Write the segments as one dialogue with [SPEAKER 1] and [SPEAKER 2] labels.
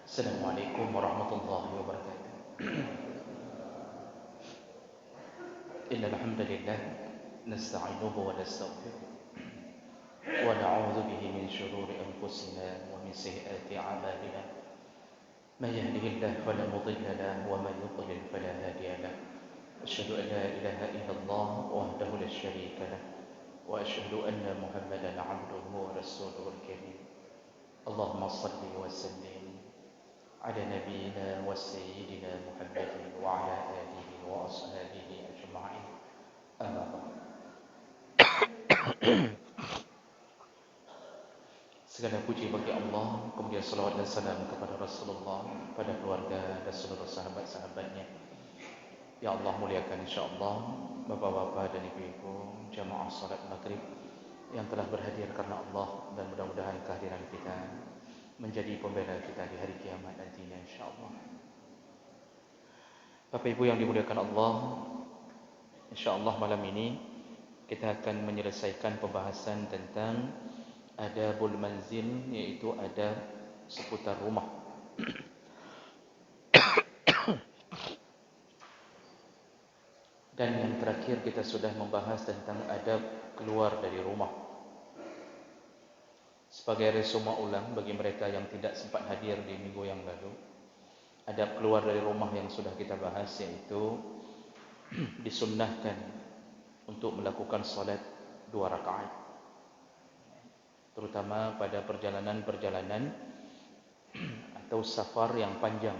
[SPEAKER 1] Assalamualaikum warahmatullahi wabarakatuh. Innal hamdalillah nasta'inuhu wa nastaghfiruh wa na'udzu bihi min shururi anfusina wa min sayyiati a'malina. May yahdihillahu fala mudilla lahu wa may yudlil fala hadiya lahu. Asyhadu an la ilaha illallah wahdahu la syarika lahu wa asyhadu anna Muhammadan 'abduhu wa rasuluhul karim. Allahumma shalli wa sallim على نبينا وسيدنا محمد وعلى آله وأصحابه أجمعين أما بعد. Segala puji bagi Allah, kemudian salawat dan salam kepada Rasulullah, pada keluarga dan seluruh sahabat-sahabatnya. Ya Allah, muliakan insya-Allah bapa-bapa dan ibu-ibu jamaah salat maghrib yang telah berhadir karena Allah, dan mudah-mudahan kehadiran kita menjadi pembela kita di hari kiamat nantinya insya-Allah. Bapak Ibu yang dimuliakan Allah, insya-Allah malam ini kita akan menyelesaikan pembahasan tentang adabul manzil, yaitu adab seputar rumah. Dan yang terakhir kita sudah membahas tentang adab keluar dari rumah. Sebagai resuma ulang bagi mereka yang tidak sempat hadir di minggu yang lalu, adab keluar dari rumah yang sudah kita bahas yaitu disunnahkan untuk melakukan salat 2 rakaat, terutama pada perjalanan-perjalanan atau safar yang panjang.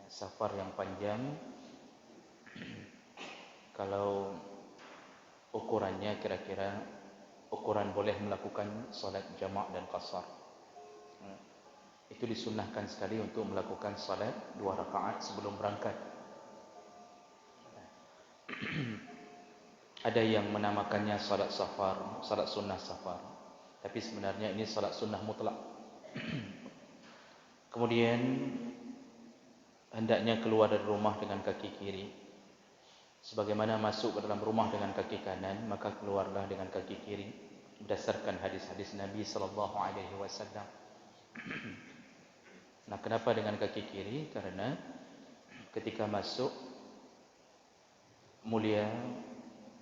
[SPEAKER 1] Safar yang panjang, kalau ukurannya kira-kira ukuran boleh melakukan salat jamak dan qasar, itu disunnahkan sekali untuk melakukan salat 2 rakaat sebelum berangkat. Ada yang menamakannya salat safar, salat sunnah safar, tapi sebenarnya ini salat sunnah mutlak. Kemudian hendaknya keluar dari rumah dengan kaki kiri, sebagaimana masuk ke dalam rumah dengan kaki kanan, maka keluarlah dengan kaki kiri berdasarkan hadis-hadis Nabi sallallahu alaihi wasallam. Nah, kenapa dengan kaki kiri? Karena ketika masuk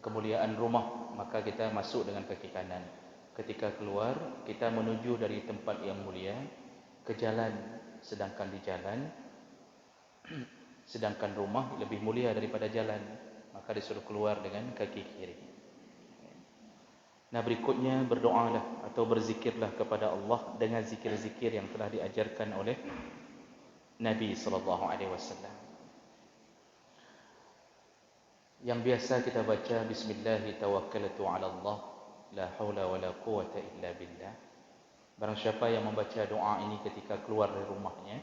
[SPEAKER 1] kemuliaan rumah, maka kita masuk dengan kaki kanan. Ketika keluar, kita menuju dari tempat yang mulia ke jalan, sedangkan di jalan sedangkan rumah lebih mulia daripada jalan, maka disuruh keluar dengan kaki kiri. Nah, berikutnya berdoalah atau berzikirlah kepada Allah dengan zikir-zikir yang telah diajarkan oleh Nabi sallallahu alaihi wasallam. Yang biasa kita baca, bismillahi tawakkaltu 'ala Allah, la haula wala quwata illa billah. Barang siapa yang membaca doa ini ketika keluar dari rumahnya,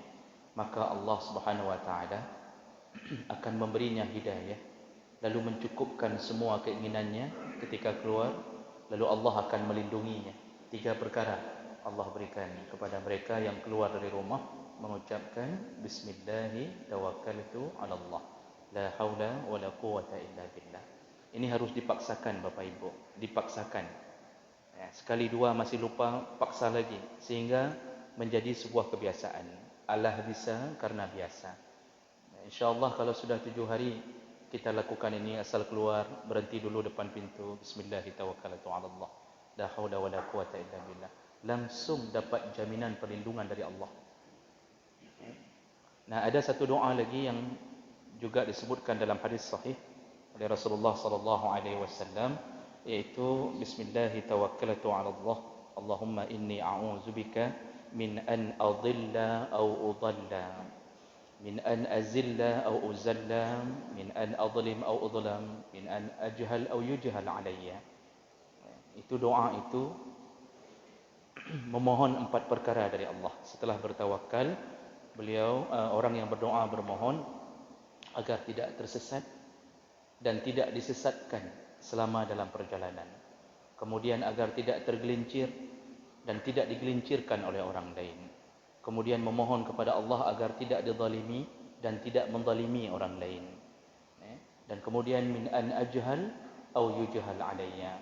[SPEAKER 1] maka Allah Subhanahu wa taala akan memberinya hidayah, lalu mencukupkan semua keinginannya ketika keluar, lalu Allah akan melindunginya. 3 perkara Allah berikan kepada mereka yang keluar dari rumah mengucapkan bismillahi tawakkaltu 'ala Allah, la haula wala quwata illa billah. Ini harus dipaksakan Bapak Ibu, dipaksakan. Ya, sekali 2 masih lupa, paksa lagi sehingga menjadi sebuah kebiasaan. Allah bisa karena biasa. InsyaAllah kalau sudah 7 hari kita lakukan ini, asal keluar berhenti dulu depan pintu, bismillahi tawakkaltu 'ala Allah, la haula wala quwata illa billah, langsung dapat jaminan perlindungan dari Allah. Nah, ada satu doa lagi yang juga disebutkan dalam hadis sahih oleh Rasulullah sallallahu alaihi wasallam, yaitu bismillahi tawakkaltu 'ala Allah, Allahumma inni a'udzubika min an adilla aw udalla, min an azilla aw uzalla, min an adlim aw udlam, min an ajhal aw yujhal alayya. Itu doa itu memohon 4 perkara dari Allah. Setelah bertawakal, beliau orang yang berdoa bermohon agar tidak tersesat dan tidak disesatkan selama dalam perjalanan. Kemudian agar tidak tergelincir dan tidak digelincirkan oleh orang lain. Kemudian memohon kepada Allah agar tidak dizalimi dan tidak menzalimi orang lain. Dan kemudian min an ajhal au yujhal alayya.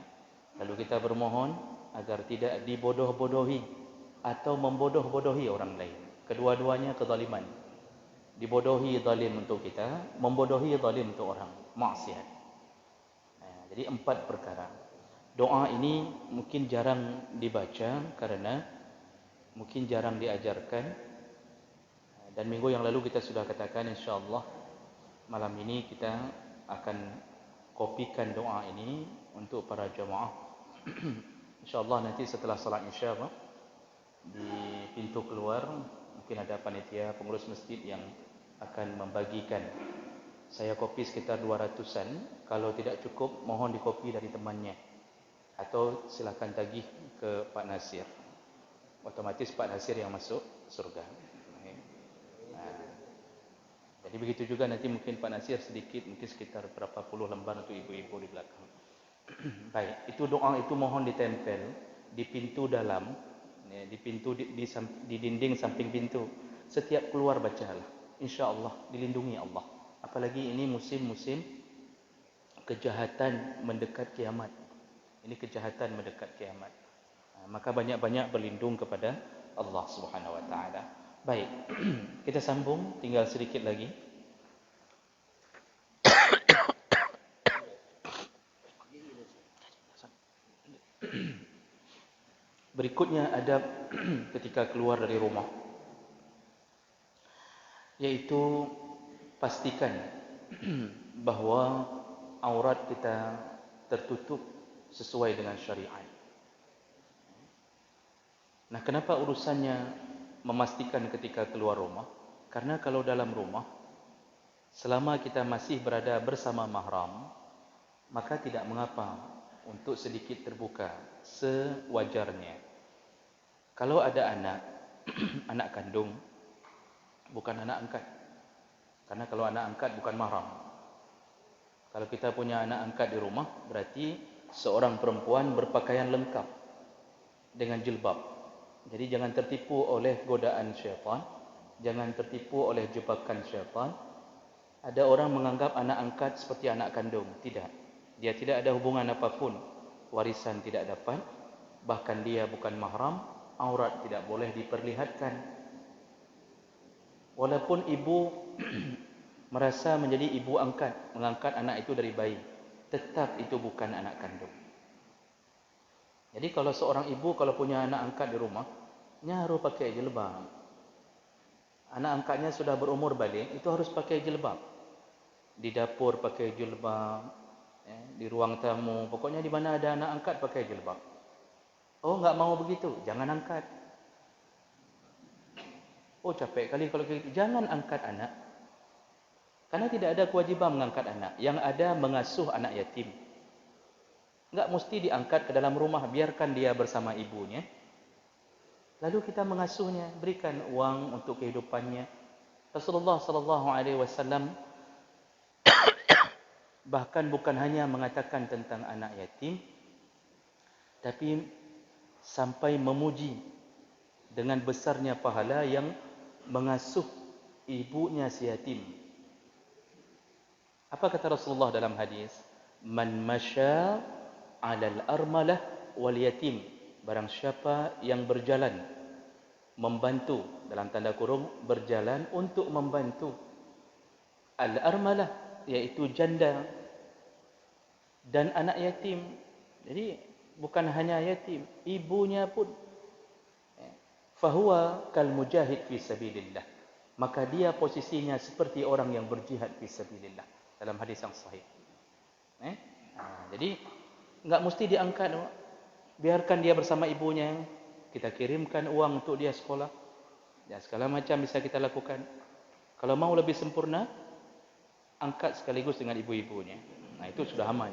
[SPEAKER 1] Lalu kita bermohon agar tidak dibodoh-bodohi atau membodoh-bodohi orang lain. Kedua-duanya kezaliman. Dibodohi zalim untuk kita, membodohi zalim untuk orang, maksiat. Jadi 4 perkara. Doa ini mungkin jarang dibaca kerana mungkin jarang diajarkan. Dan minggu yang lalu kita sudah katakan, insya-Allah malam ini kita akan kopikan doa ini untuk para jemaah. InsyaAllah nanti setelah salat Isya di pintu keluar mungkin ada panitia pengurus masjid yang akan membagikan. Saya kopi sekitar 200-an. Kalau tidak cukup, mohon dikopi dari temannya, atau silakan tagih ke Pak Nasir. Otomatis Pak Nasir yang masuk surga. Jadi begitu juga nanti mungkin Pak Nasir sedikit, mungkin sekitar berapa puluh lembar untuk ibu-ibu di belakang. Baik, itu doa itu mohon ditempel di pintu dalam, di pintu di dinding samping pintu. Setiap keluar bacalah. Insya-Allah dilindungi Allah. Apalagi ini musim-musim kejahatan mendekat kiamat. Ini kejahatan mendekat kiamat. Maka banyak-banyak berlindung kepada Allah Subhanahu wa taala. Baik, kita sambung, tinggal sedikit lagi. Berikutnya adab ketika keluar dari rumah, yaitu pastikan bahawa aurat kita tertutup sesuai dengan syariat. Nah, kenapa urusannya memastikan ketika keluar rumah? Karena kalau dalam rumah, selama kita masih berada bersama mahram, maka tidak mengapa untuk sedikit terbuka sewajarnya. Kalau ada anak, anak kandung, bukan anak angkat. Karena kalau anak angkat bukan mahram. Kalau kita punya anak angkat di rumah, berarti seorang perempuan berpakaian lengkap dengan jilbab. Jadi jangan tertipu oleh godaan syaitan, jangan tertipu oleh jebakan syaitan. Ada orang menganggap anak angkat seperti anak kandung. Tidak. Dia tidak ada hubungan apapun. Warisan tidak dapat, bahkan dia bukan mahram, aurat tidak boleh diperlihatkan. Walaupun ibu merasa menjadi ibu angkat, mengangkat anak itu dari bayi, tetap itu bukan anak kandung. Jadi kalau seorang ibu kalau punya anak angkat di rumah, nya harus pakai jilbab. Anak angkatnya sudah berumur balik, itu harus pakai jilbab. Di dapur pakai jilbab, di ruang tamu, pokoknya di mana ada anak angkat pakai jilbab. Oh, enggak mau begitu, jangan angkat. Oh, capek kali kalau begitu. Jangan angkat anak. Karena tidak ada kewajiban mengangkat anak. Yang ada mengasuh anak yatim. Enggak mesti diangkat ke dalam rumah, biarkan dia bersama ibunya. Lalu kita mengasuhnya, berikan uang untuk kehidupannya. Rasulullah sallallahu alaihi wasallam bahkan bukan hanya mengatakan tentang anak yatim, tapi sampai memuji dengan besarnya pahala yang mengasuh ibunya si yatim. Apa kata Rasulullah dalam hadis? Man masya 'alal armalah wal yatim. Barang siapa yang berjalan, membantu, dalam tanda kurung, berjalan untuk membantu al-armalah, yaitu janda dan anak yatim. Jadi bukan hanya yatim, ibunya pun. Fahuwa kal mujahid fi sabilillah. Maka dia posisinya seperti orang yang berjihad fi sabilillah, dalam hadis yang sahih. Jadi enggak mesti diangkat, biarkan dia bersama ibunya. Kita kirimkan uang untuk dia sekolah, dan segala macam bisa kita lakukan. Kalau mau lebih sempurna, angkat sekaligus dengan ibu-ibunya. Nah, itu sudah aman.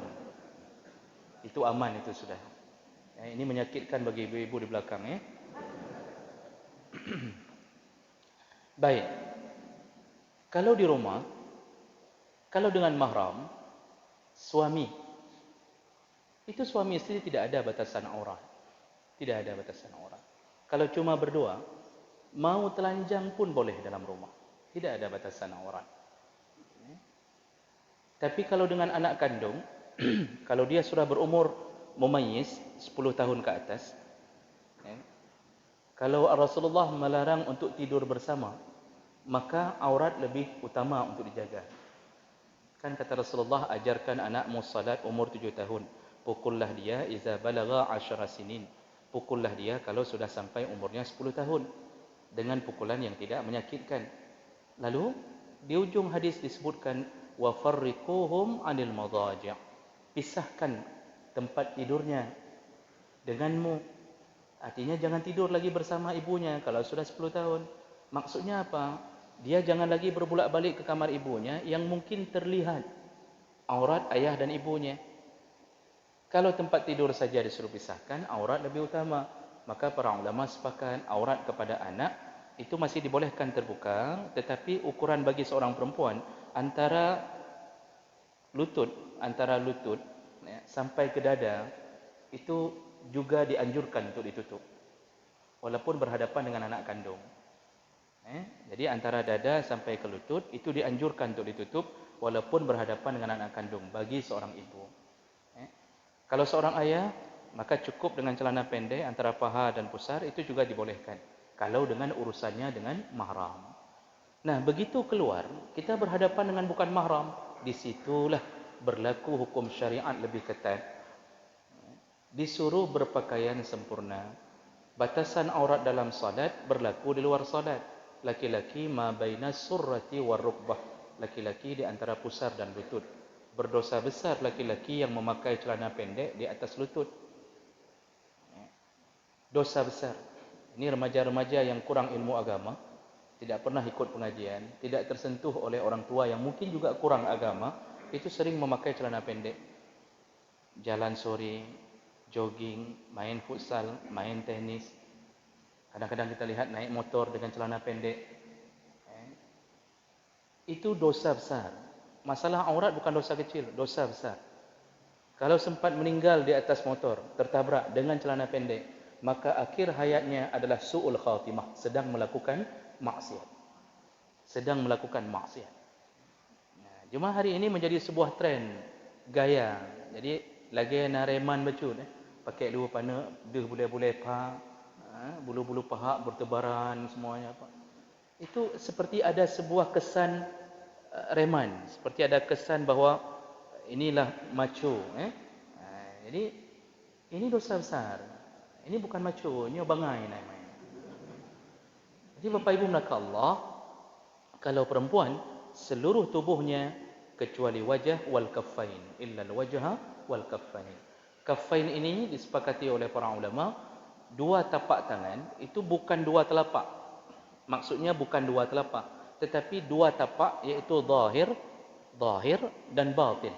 [SPEAKER 1] Itu aman, itu sudah. Ini menyakitkan bagi ibu-ibu di belakang, ya. Baik. Kalau di rumah, kalau dengan mahram, suami, itu suami istri tidak ada batasan aurat. Tidak ada batasan aurat. Kalau cuma berdua, mau telanjang pun boleh dalam rumah. Tidak ada batasan aurat. Tapi kalau dengan anak kandung, kalau dia sudah berumur mumayyiz 10 tahun ke atas, Kalau Rasulullah melarang untuk tidur bersama, maka aurat lebih utama untuk dijaga. Kan kata Rasulullah, ajarkan anakmu salat umur 7 tahun. Pukullah dia iza balagha 10 sinin. Pukullah dia kalau sudah sampai umurnya 10 tahun. Dengan pukulan yang tidak menyakitkan. Lalu, di ujung hadis disebutkan, wa farriquhum 'anil madaji'. Pisahkan tempat tidurnya denganmu. Artinya jangan tidur lagi bersama ibunya kalau sudah 10 tahun. Maksudnya apa? Dia jangan lagi berbulak-balik ke kamar ibunya yang mungkin terlihat aurat ayah dan ibunya. Kalau tempat tidur saja disuruh pisahkan, aurat lebih utama. Maka para ulama sepakat aurat kepada anak itu masih dibolehkan terbuka, tetapi ukuran bagi seorang perempuan antara lutut sampai ke dada itu juga dianjurkan untuk ditutup, walaupun berhadapan dengan anak kandung. Jadi antara dada sampai ke lutut itu dianjurkan untuk ditutup, walaupun berhadapan dengan anak kandung bagi seorang ibu. Kalau seorang ayah, maka cukup dengan celana pendek antara paha dan pusar, itu juga dibolehkan. Kalau dengan urusannya dengan mahram. Nah, begitu keluar, kita berhadapan dengan bukan mahram. Disitulah berlaku hukum syariat lebih ketat. Disuruh berpakaian sempurna. Batasan aurat dalam salat berlaku di luar salat. Laki-laki ma baina surrati war rukbah. Laki-laki di antara pusar dan lutut. Berdosa besar laki-laki yang memakai celana pendek di atas lutut. Dosa besar. Ini remaja-remaja yang kurang ilmu agama, tidak pernah ikut pengajian, tidak tersentuh oleh orang tua yang mungkin juga kurang agama, itu sering memakai celana pendek. Jalan sore, jogging, main futsal, main tenis. Kadang-kadang kita lihat naik motor dengan celana pendek. Itu dosa besar. Masalah aurat bukan dosa kecil, dosa besar. Kalau sempat meninggal di atas motor, tertabrak dengan celana pendek, maka akhir hayatnya adalah su'ul khatimah, sedang melakukan maksiat. Sedang melakukan maksiat. Cuma hari ini menjadi sebuah tren, gaya. Jadi, lagi nareman becut. Pakai dua pana, dia boleh-boleh paha, bulu-bulu paha bertebaran semuanya. Itu seperti ada sebuah kesan reman, seperti ada kesan bahawa inilah macho. Jadi ini dosa besar. Ini bukan macho, ini bangai namanya. Jadi Bapak Ibu melakukan Allah, kalau perempuan seluruh tubuhnya kecuali wajah wal kaffain, illa al wajha wal kaffain. Kaffain ini disepakati oleh para ulama, dua tapak tangan itu bukan dua telapak. Maksudnya bukan dua telapak, tetapi dua tapak, iaitu zahir dan batin.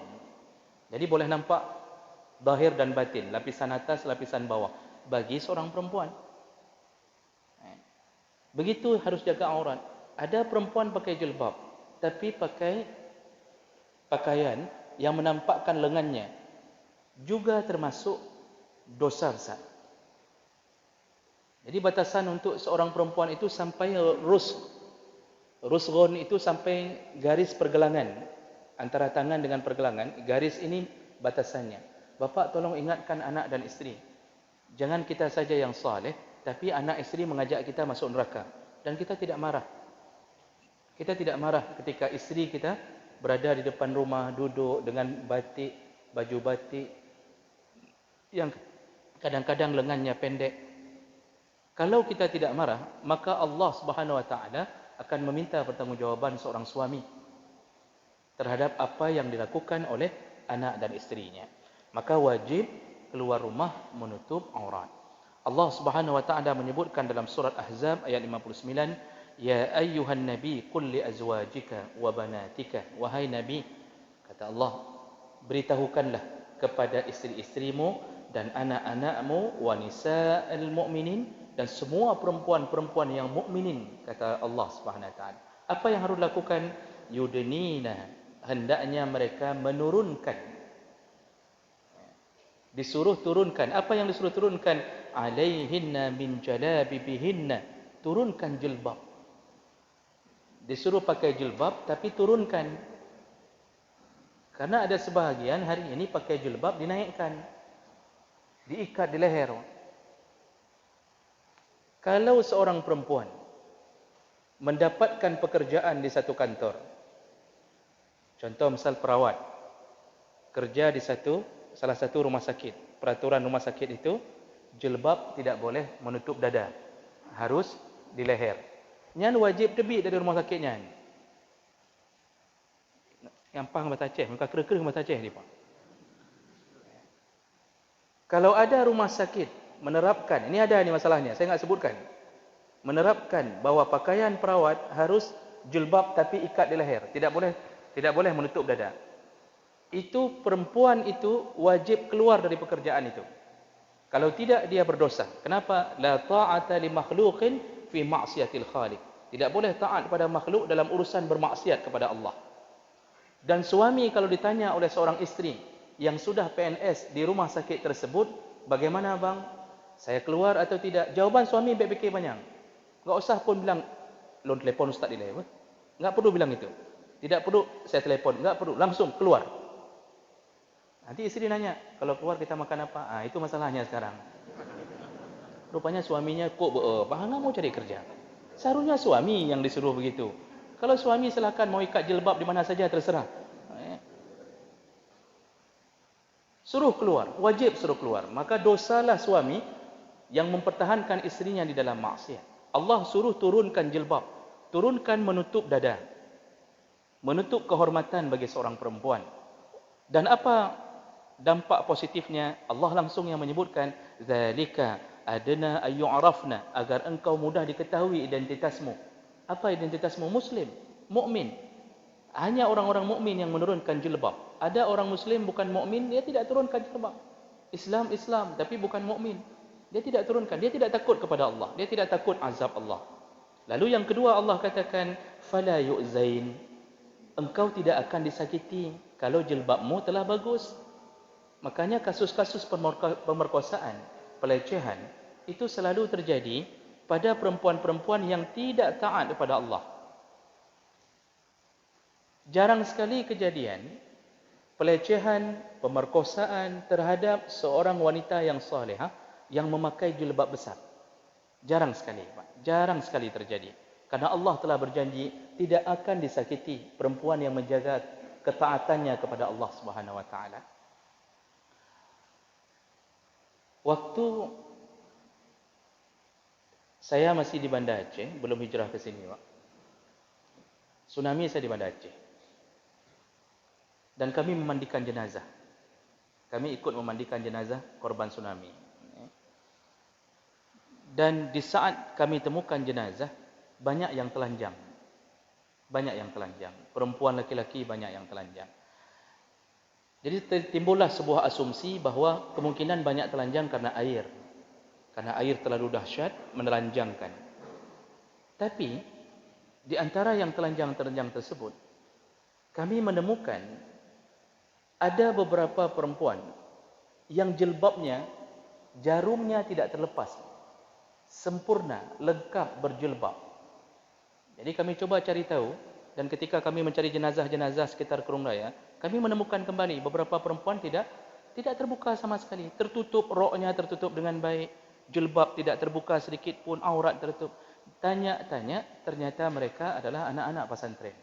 [SPEAKER 1] Jadi boleh nampak zahir dan batin, lapisan atas, lapisan bawah bagi seorang perempuan. Begitu harus jaga aurat. Ada perempuan pakai jilbab, tapi pakai pakaian yang menampakkan lengannya, juga termasuk dosa besar. Jadi batasan untuk seorang perempuan itu sampai rusghun itu sampai garis pergelangan antara tangan dengan pergelangan. Garis ini batasannya. Bapak tolong ingatkan anak dan isteri. Jangan kita saja yang saleh, tapi anak isteri mengajak kita masuk neraka dan kita tidak marah. Kita tidak marah ketika isteri kita berada di depan rumah duduk dengan batik, baju batik yang kadang-kadang lengannya pendek. Kalau kita tidak marah, maka Allah Subhanahu wa taala akan meminta pertanggungjawaban seorang suami terhadap apa yang dilakukan oleh anak dan isterinya. Maka wajib keluar rumah menutup aurat. Allah Subhanahu wa taala menyebutkan dalam surat Ahzab ayat 59, ya ayyuhan nabi qul li azwajika wa banatika, wahai nabi, kata Allah, beritahukanlah kepada isteri-isterimu dan anak-anakmu, wa nisa'il mu'minin, dan semua perempuan-perempuan yang mukminin, kata Allah Subhanahu wa taala. Apa yang harus dilakukan? Yudnina, hendaknya mereka menurunkan. Disuruh turunkan. Apa yang disuruh turunkan? Alaihinna min jalabibihinna. Turunkan jilbab. Disuruh pakai jilbab tapi turunkan. Karena ada sebahagian hari ini pakai jilbab dinaikkan, diikat di leher. Kalau seorang perempuan mendapatkan pekerjaan di satu kantor, contoh misal perawat, kerja di salah satu rumah sakit. Peraturan rumah sakit itu, jilbab tidak boleh menutup dada, harus di leher. Nyan wajib terbit dari rumah sakitnya. Yang pang bahasa Aceh, muka kera-kera bahasa Aceh ni, Pak. Kalau ada rumah sakit menerapkan, ini ada ni masalahnya, saya enggak sebutkan. Menerapkan bahawa pakaian perawat harus jilbab tapi ikat di leher, tidak boleh menutup dada. Itu perempuan itu wajib keluar dari pekerjaan itu. Kalau tidak, dia berdosa. Kenapa? La ta'ata li makhluqin fi ma'siyatil khaliq. Tidak boleh taat kepada makhluk dalam urusan bermaksiat kepada Allah. Dan suami kalau ditanya oleh seorang isteri yang sudah PNS di rumah sakit tersebut, bagaimana bang? Saya keluar atau tidak? Jawaban suami baik-baik banyak. Enggak usah pun bilang, lon telefon ustaz dia. Enggak perlu bilang itu. Tidak perlu saya telefon, enggak perlu, langsung keluar. Nanti isteri nanya, kalau keluar kita makan apa? Itu masalahnya sekarang. Rupanya suaminya kok enggak mau cari kerja. Seharusnya suami yang disuruh begitu. Kalau suami silakan mau ikat jilbab di mana saja terserah. Suruh keluar, wajib suruh keluar. Maka dosalah suami yang mempertahankan isterinya di dalam maksiat. Allah suruh turunkan jilbab, turunkan menutup dada, menutup kehormatan bagi seorang perempuan. Dan apa dampak positifnya? Allah langsung yang menyebutkan, zalika adna ayyu'rafna, agar engkau mudah diketahui identitasmu. Apa identitasmu? Muslim, mukmin. Hanya orang-orang mukmin yang menurunkan jilbab. Ada orang muslim bukan mukmin, dia tidak turunkan jilbab. Islam, tapi bukan mukmin. Dia tidak turunkan, dia tidak takut kepada Allah, dia tidak takut azab Allah. Lalu yang kedua Allah katakan, fala yu'zain. Engkau tidak akan disakiti kalau jilbabmu telah bagus. Makanya kasus-kasus pemerkosaan, pelecehan itu selalu terjadi pada perempuan-perempuan yang tidak taat kepada Allah. Jarang sekali kejadian pelecehan, pemerkosaan terhadap seorang wanita yang salihah yang memakai jilbab besar. Jarang sekali, Pak. Jarang sekali terjadi. Karena Allah telah berjanji tidak akan disakiti perempuan yang menjaga ketaatannya kepada Allah Subhanahu wa taala. Waktu saya masih di Banda Aceh, belum hijrah ke sini, Pak. Tsunami saya di Banda Aceh. Dan kami memandikan jenazah. Kami ikut memandikan jenazah korban tsunami. Dan di saat kami temukan jenazah, banyak yang telanjang. Banyak yang telanjang. Perempuan, laki-laki banyak yang telanjang. Jadi timbullah sebuah asumsi bahawa kemungkinan banyak telanjang karena air. Karena air terlalu dahsyat menelanjangkan. Tapi di antara yang telanjang-telanjang tersebut, kami menemukan ada beberapa perempuan yang jilbabnya, jarumnya tidak terlepas. Sempurna, lengkap berjilbab. Jadi kami coba cari tahu, dan ketika kami mencari jenazah-jenazah sekitar Kurung Raya, kami menemukan kembali beberapa perempuan tidak terbuka sama sekali. Tertutup, roknya tertutup dengan baik, jilbab tidak terbuka sedikit pun, aurat tertutup. Tanya-tanya, ternyata mereka adalah anak-anak pesantren.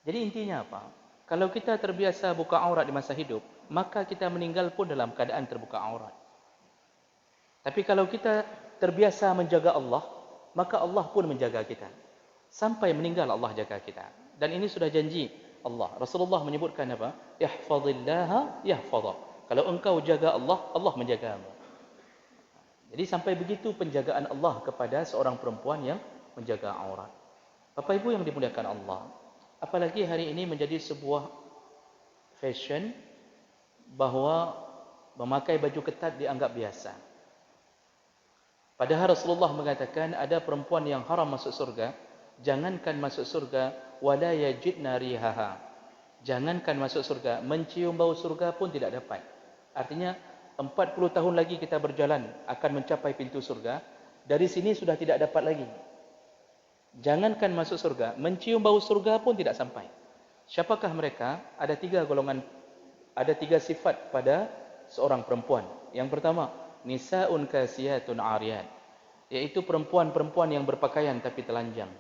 [SPEAKER 1] Jadi intinya apa? Kalau kita terbiasa buka aurat di masa hidup, maka kita meninggal pun dalam keadaan terbuka aurat. Tapi kalau kita terbiasa menjaga Allah, maka Allah pun menjaga kita. Sampai meninggal Allah jaga kita. Dan ini sudah janji Allah. Rasulullah menyebutkan apa? Ihfazillaha yahfazak. Kalau engkau jaga Allah, Allah menjagamu. Jadi sampai begitu penjagaan Allah kepada seorang perempuan yang menjaga aurat. Bapak Ibu yang dimuliakan Allah, apalagi hari ini menjadi sebuah fashion bahawa memakai baju ketat dianggap biasa. Padahal Rasulullah mengatakan ada perempuan yang haram masuk surga, jangankan masuk surga, wala yajidna rihaha. Jangankan masuk surga, mencium bau surga pun tidak dapat. Artinya 40 tahun lagi kita berjalan akan mencapai pintu surga, dari sini sudah tidak dapat lagi. Jangankan masuk surga, mencium bau surga pun tidak sampai. Siapakah mereka? Ada 3 golongan, ada 3 sifat pada seorang perempuan. Yang pertama, nisaun kasiyatun ariyat. Iaitu perempuan-perempuan yang berpakaian tapi telanjang.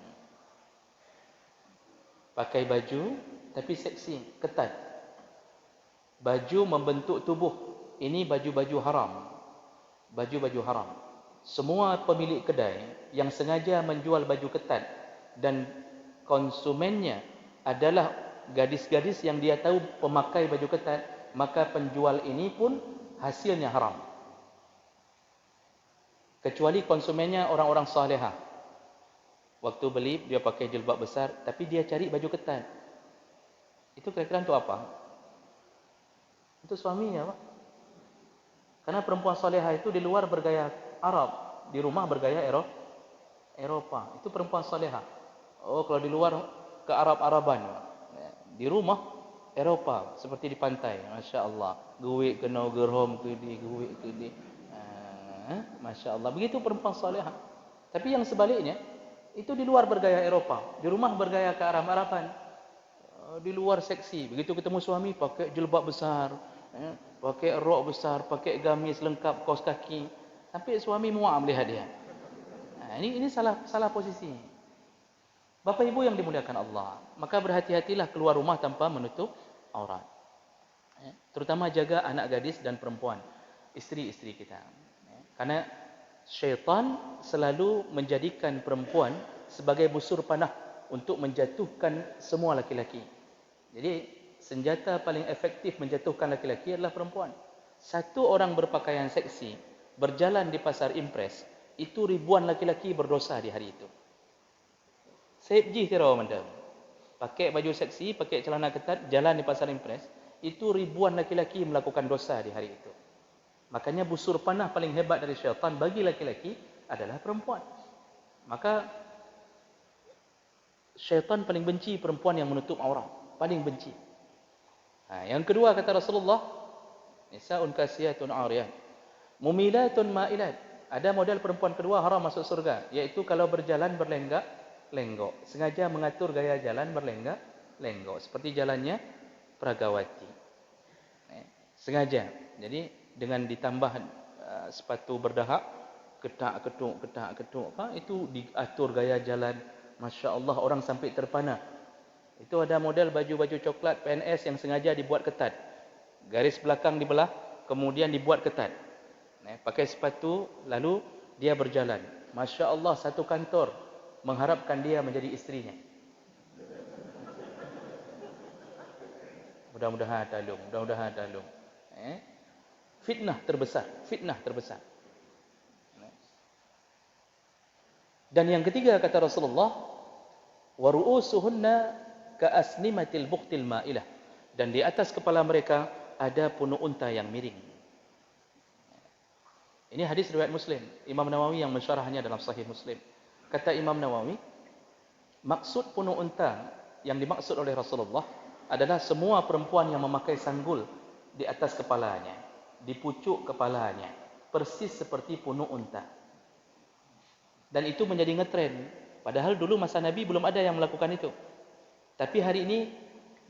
[SPEAKER 1] Pakai baju tapi seksi, ketat. Baju membentuk tubuh. Ini baju-baju haram. Baju-baju haram. Semua pemilik kedai yang sengaja menjual baju ketat dan konsumennya adalah gadis-gadis yang dia tahu pemakai baju ketat, maka penjual ini pun hasilnya haram. Kecuali konsumennya orang-orang salihah. Waktu beli dia pakai jilbab besar tapi dia cari baju ketat. Itu kira-kira untuk apa? Untuk suaminya, Pak. Karena perempuan salihah itu di luar bergaya Arab, di rumah bergaya Eropa. Itu perempuan salihah. Oh, kalau di luar ke Arab-Araban. Di rumah Eropa, seperti di pantai. Masya Allah. Guwik kena gerhom ke di, guwik ke di. Masya Allah. Begitu perempuan salihah. Tapi yang sebaliknya, itu di luar bergaya Eropa. Di rumah bergaya ke Arab-Araban. Di luar seksi. Begitu ketemu suami, pakai jilbab besar. Pakai rok besar, pakai gamis lengkap, kaos kaki. Sampai suami muak melihat dia. Ini salah posisi. Bapak ibu yang dimuliakan Allah, maka berhati-hatilah keluar rumah tanpa menutup aurat. Terutama jaga anak gadis dan perempuan, isteri-isteri kita. Karena syaitan selalu menjadikan perempuan sebagai busur panah untuk menjatuhkan semua laki-laki. Jadi senjata paling efektif menjatuhkan laki-laki adalah perempuan. Satu orang berpakaian seksi berjalan di pasar Impres, itu ribuan laki-laki berdosa di hari itu. Sebji tirawa mandam. Pakai baju seksi, pakai celana ketat, jalan di pasar Impres, itu ribuan laki-laki melakukan dosa di hari itu. Makanya busur panah paling hebat dari syaitan bagi laki-laki adalah perempuan. Maka syaitan paling benci perempuan yang menutup aurat, paling benci. Yang kedua kata Rasulullah, nisaun kasiyatun 'ariyat, mumilatun ma'ilat. Ada model perempuan kedua haram masuk surga, iaitu kalau berjalan berlenggak-lenggok, sengaja mengatur gaya jalan berlenggak-lenggok seperti jalannya Pragawati. Sengaja. Jadi dengan ditambah sepatu berdahak, ketak-ketuk, itu diatur gaya jalan. Masya Allah, orang sampai terpana. Itu ada model baju-baju coklat PNS yang sengaja dibuat ketat. Garis belakang dibelah, kemudian dibuat ketat. Pakai sepatu, lalu dia berjalan. Masya Allah, satu kantor mengharapkan dia menjadi istrinya. Mudah-mudahan talung. Fitnah terbesar. Dan yang ketiga kata Rasulullah, wa ru'usuhunna ka'asnimatil buqtil ma'ilah. Dan di atas kepala mereka ada punuk unta yang miring. Ini hadis riwayat Muslim. Imam Nawawi yang mensyarahnya dalam Sahih Muslim. Kata Imam Nawawi, maksud punuk unta yang dimaksud oleh Rasulullah adalah semua perempuan yang memakai sanggul di atas kepalanya, di pucuk kepalanya, persis seperti punuk unta. Dan itu menjadi ngetren. Padahal dulu masa Nabi belum ada yang melakukan itu. Tapi hari ini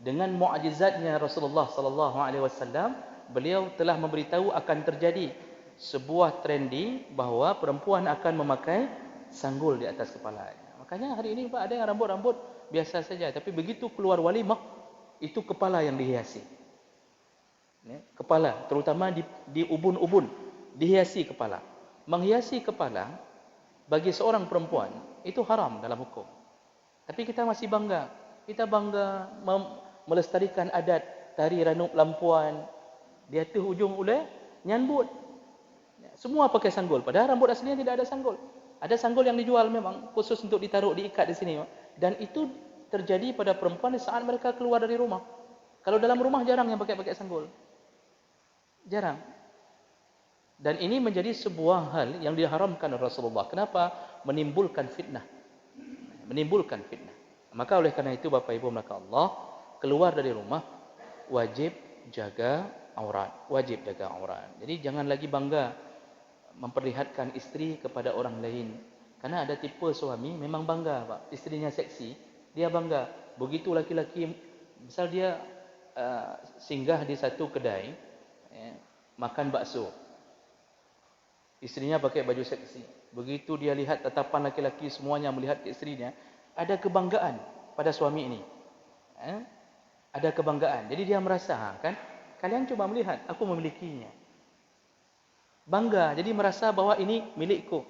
[SPEAKER 1] dengan mukjizatnya Rasulullah sallallahu alaihi wasallam, beliau telah memberitahu akan terjadi sebuah trendi bahawa perempuan akan memakai sanggul di atas kepalanya. Makanya hari ini Pak, ada yang rambut-rambut biasa saja, tapi begitu keluar walimah, itu kepala yang dihiasi. Kepala, terutama di ubun-ubun, dihiasi kepala. Menghiasi kepala bagi seorang perempuan itu haram dalam hukum. Tapi kita masih bangga. Kita bangga melestarikan adat tari ranuk lampuan. Di atas ujung ulai nyambut. Semua pakai sanggul. Padahal rambut aslinya tidak ada sanggul. Ada sanggul yang dijual memang khusus untuk ditaruh, diikat di sini. Dan itu terjadi pada perempuan saat mereka keluar dari rumah. Kalau dalam rumah jarang yang pakai sanggul. Jarang. Dan ini menjadi sebuah hal yang diharamkan oleh Rasulullah. Kenapa? Menimbulkan fitnah. Maka oleh karena itu Bapak Ibu maka Allah, keluar dari rumah wajib jaga aurat. Jadi jangan lagi bangga memperlihatkan istri kepada orang lain. Karena ada tipe suami memang bangga, Pak. Istrinya seksi, dia bangga. Begitu laki-laki, misal dia singgah di satu kedai, makan bakso. Istrinya pakai baju seksi. begitu dia lihat tatapan laki-laki semuanya melihat ke isterinya, ada kebanggaan pada suami ini. Ada kebanggaan. Jadi dia merasa, kan, kalian coba melihat, aku memilikinya. Bangga, jadi merasa bahwa ini milikku.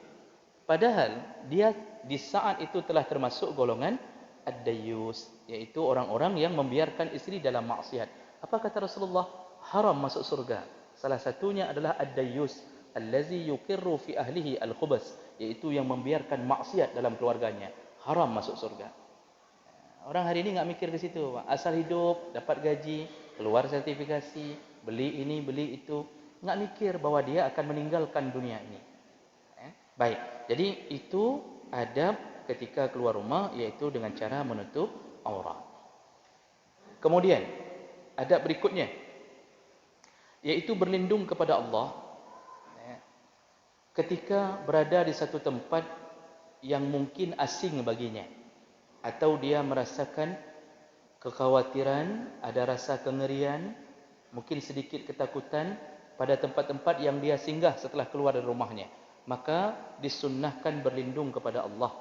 [SPEAKER 1] Padahal dia di saat itu telah termasuk golongan ad-dayyus, yaitu orang-orang yang membiarkan isteri dalam maksiat. Apa kata Rasulullah? Haram masuk surga. Salah satunya adalah ad-dayyus, allazi yuqirru fi ahlihi al-khubas, yaitu yang membiarkan maksiat dalam keluarganya. Haram masuk surga. Orang hari ini enggak mikir ke situ, Pak. Asal hidup, dapat gaji, keluar sertifikasi, beli ini, beli itu, enggak mikir bahwa dia akan meninggalkan dunia ini. Baik. Jadi itu adab ketika keluar rumah, yaitu dengan cara menutup aurat. Kemudian adab berikutnya, yaitu berlindung kepada Allah ketika berada di satu tempat yang mungkin asing baginya, atau dia merasakan kekhawatiran, ada rasa kengerian, mungkin sedikit ketakutan pada tempat-tempat yang dia singgah setelah keluar dari rumahnya. Maka disunnahkan berlindung kepada Allah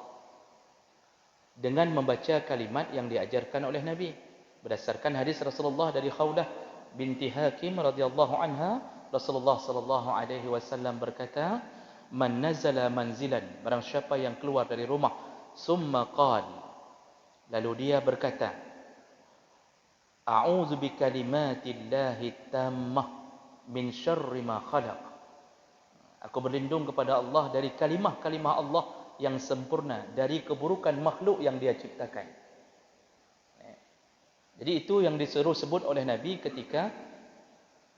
[SPEAKER 1] dengan membaca kalimat yang diajarkan oleh Nabi. Berdasarkan hadis Rasulullah dari Khawlah binti Hakim radhiyallahu anha, Rasulullah sallallahu alaihi wasallam berkata, "Man nazala manzilan," barang siapa yang keluar dari rumah, summa qala, lalu dia berkata, "A'udzu bikalimatillahi tammah min syarri ma khalaq." Aku berlindung kepada Allah dari kalimah-kalimah Allah yang sempurna, dari keburukan makhluk yang dia ciptakan. Jadi itu yang disuruh sebut oleh Nabi ketika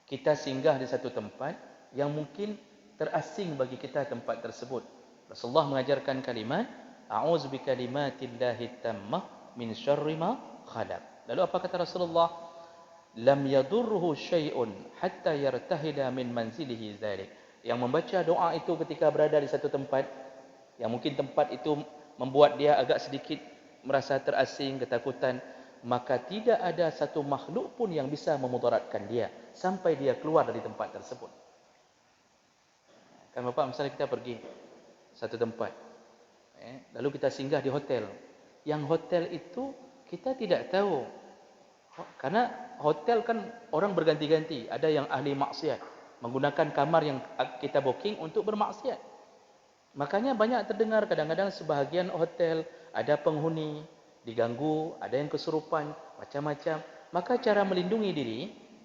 [SPEAKER 1] kita singgah di satu tempat yang mungkin terasing bagi kita tempat tersebut. Rasulullah mengajarkan kalimat, "A'udzu bikalimatillahi tammah min syarri ma khalaq." Lalu apa kata Rasulullah? "Lam yadurruhu syai'un hatta yartahila min manzilihi dzalik." Yang membaca doa itu ketika berada di satu tempat yang mungkin tempat itu membuat dia agak sedikit merasa terasing, ketakutan, maka tidak ada satu makhluk pun yang bisa memudaratkan dia sampai dia keluar dari tempat tersebut. Kan Bapak, misalnya kita pergi satu tempat, lalu kita singgah di hotel. Yang hotel itu kita tidak tahu, karena hotel kan orang berganti-ganti. Ada yang ahli maksiat, menggunakan kamar yang kita booking untuk bermaksiat. Makanya banyak terdengar kadang-kadang sebahagian hotel ada penghuni diganggu, ada yang kesurupan, macam-macam. Maka cara melindungi diri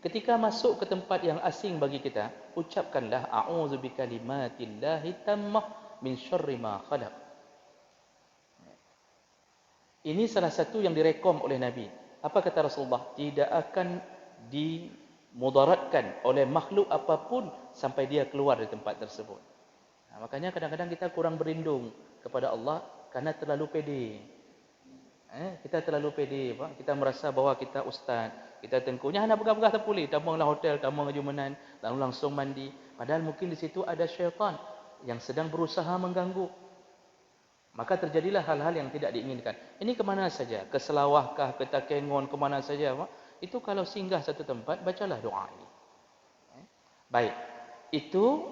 [SPEAKER 1] ketika masuk ke tempat yang asing bagi kita, ucapkanlah a'udzu bikalimatillahi tammah min syarri ma khalaq. Ini salah satu yang direkom oleh Nabi. Apa kata Rasulullah? Tidak akan dimudaratkan oleh makhluk apapun sampai dia keluar dari tempat tersebut. Makanya kadang-kadang kita kurang berlindung kepada Allah karena terlalu pede. Kita terlalu pede, Pak. Kita merasa bahwa kita ustaz, kita tengkunya hanya pegang-pegang terpulih, tambanglah hotel, tambang kejumanan, lalu langsung mandi. Padahal mungkin di situ ada syaitan yang sedang berusaha mengganggu. Maka terjadilah hal-hal yang tidak diinginkan. Ini kemana saja? Ke Selawahkah, ke Takengon, kemana saja, Pak? Itu kalau singgah satu tempat, bacalah doa ini. Baik, itu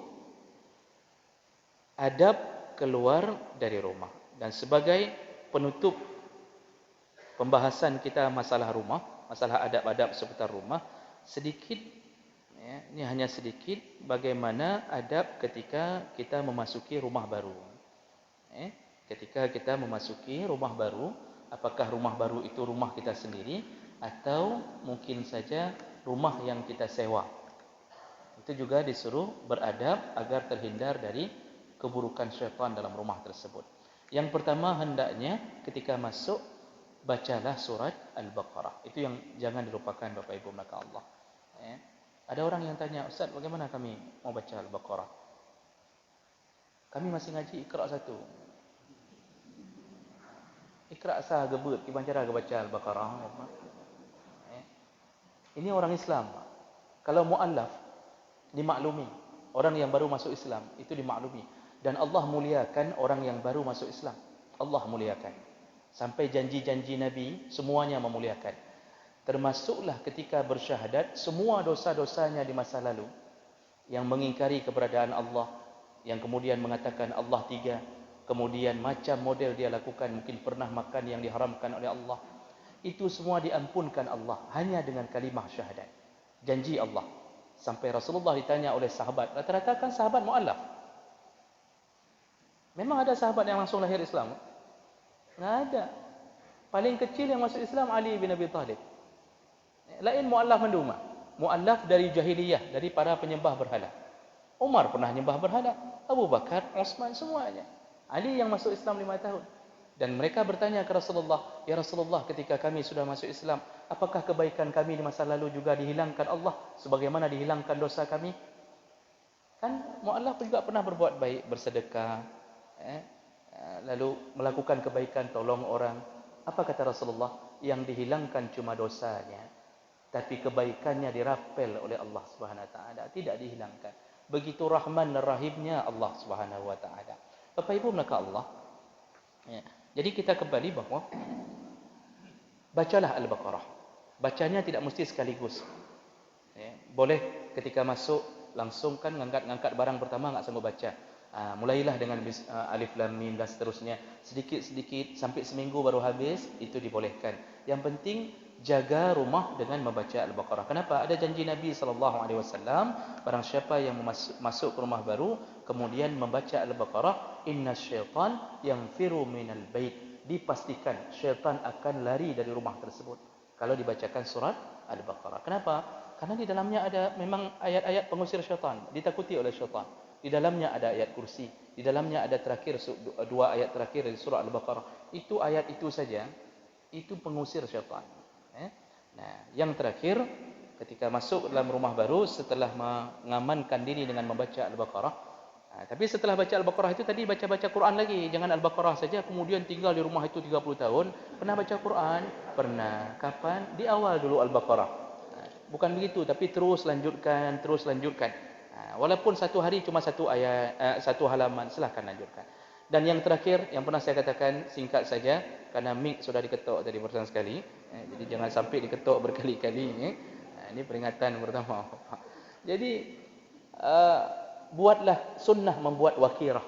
[SPEAKER 1] adab keluar dari rumah. Dan sebagai penutup pembahasan kita masalah rumah, masalah adab-adab seputar rumah, sedikit, ini hanya sedikit bagaimana adab ketika kita memasuki rumah baru. Ketika kita memasuki rumah baru, apakah rumah baru itu rumah kita sendiri atau mungkin saja rumah yang kita sewa. Itu juga disuruh beradab agar terhindar dari keburukan syaitan dalam rumah tersebut. Yang pertama, hendaknya ketika masuk bacalah surat Al-Baqarah. Itu yang jangan dilupakan Bapak Ibu maka Allah. Ada orang yang tanya, "Ustaz, bagaimana kami mau baca Al-Baqarah? Kami masih ngaji Iqra 1. Iqra sah gebut, gimana cara baca Al-Baqarah?" Ini orang Islam. Kalau muallaf dimaklumi, orang yang baru masuk Islam itu dimaklumi, dan Allah muliakan orang yang baru masuk Islam. Allah muliakan. Sampai janji-janji Nabi semuanya memuliakan. Termasuklah ketika bersyahadat semua dosa-dosanya di masa lalu yang mengingkari keberadaan Allah, yang kemudian mengatakan Allah tiga, kemudian macam model dia lakukan, mungkin pernah makan yang diharamkan oleh Allah, itu semua diampunkan Allah hanya dengan kalimah syahadat, janji Allah. Sampai Rasulullah ditanya oleh sahabat, rata-rata kan sahabat mu'allaf. Memang ada sahabat yang langsung lahir Islam? Nggak ada. Paling kecil yang masuk Islam Ali bin Abi Talib. Lain mu'allaf menduma. Mu'allaf dari jahiliyah, dari para penyembah berhala. Umar pernah menyembah berhala, Abu Bakar, Utsman, semuanya. Ali yang masuk Islam 5 tahun. Dan mereka bertanya ke Rasulullah, ya Rasulullah, ketika kami sudah masuk Islam, apakah kebaikan kami di masa lalu juga dihilangkan Allah sebagaimana dihilangkan dosa kami? Kan mu'allaf juga pernah berbuat baik, bersedekah, lalu melakukan kebaikan, tolong orang. Apa kata Rasulullah? Yang dihilangkan cuma dosanya, tapi kebaikannya dirapel oleh Allah Subhanahu wa taala, tidak dihilangkan. Begitu Rahman dan Rahimnya Allah Subhanahu wa taala. Bapak Ibu maka Allah. Ya. Jadi kita kembali bahawa bacalah Al-Baqarah. Bacanya tidak mesti sekaligus. Ya. Boleh ketika masuk langsung kan ngangkat barang pertama enggak sanggup baca. Mulailah dengan alif lam mim dan seterusnya, sedikit-sedikit sampai seminggu baru habis, itu dibolehkan. Yang penting jaga rumah dengan membaca Al-Baqarah. Kenapa? Ada janji Nabi SAW, barang siapa yang masuk ke rumah baru kemudian membaca Al-Baqarah, innasyaitan yanfiru minal bait, dipastikan syaitan akan lari dari rumah tersebut kalau dibacakan surat Al-Baqarah. Kenapa? Karena di dalamnya ada memang ayat-ayat pengusir syaitan, ditakuti oleh syaitan. Di dalamnya ada ayat kursi, di dalamnya ada terakhir 2 ayat terakhir dari surah Al-Baqarah. Itu ayat itu saja, itu pengusir syaitan. Nah, yang terakhir ketika masuk dalam rumah baru setelah mengamankan diri dengan membaca Al-Baqarah. Tapi setelah baca Al-Baqarah itu tadi baca Quran lagi, jangan Al-Baqarah saja kemudian tinggal di rumah itu 30 tahun. Pernah baca Quran? Pernah. Kapan? Di awal dulu Al-Baqarah. Bukan begitu, tapi terus lanjutkan. Walaupun satu hari cuma satu ayat, satu halaman, silahkan lanjutkan. Dan yang terakhir, yang pernah saya katakan, singkat saja, karena mic sudah diketuk tadi bersama sekali, jadi jangan sampai diketuk berkali-kali. Ini peringatan pertama. Jadi buatlah sunnah membuat wakirah,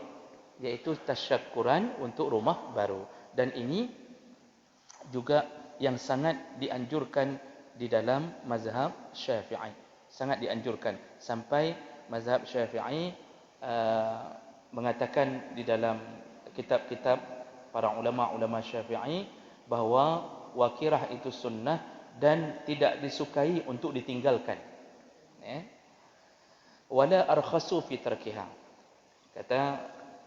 [SPEAKER 1] yaitu tasyakkuran untuk rumah baru. Dan ini juga yang sangat dianjurkan di dalam mazhab Syafi'i, sangat dianjurkan. Sampai mazhab Syafi'i mengatakan di dalam kitab-kitab para ulama-ulama Syafi'i bahawa wakirah itu sunnah dan tidak disukai untuk ditinggalkan. Wala arkhasu fi tarkiha. Kata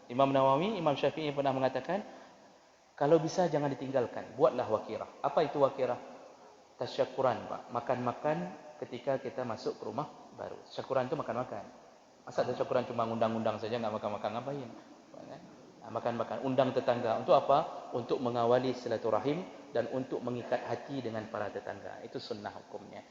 [SPEAKER 1] Imam Nawawi, Imam Syafi'i pernah mengatakan kalau bisa jangan ditinggalkan, buatlah wakirah. Apa itu wakirah? Tasyakuran, Pak. Makan-makan ketika kita masuk ke rumah baru. Tasyakuran itu makan-makan. Masa tasyakuran cuma undang-undang saja, enggak makan-makan, ngapain? Makan-makan, undang tetangga. Untuk apa? Untuk mengawali silaturahim dan untuk mengikat hati dengan para tetangga. Itu sunnah hukumnya.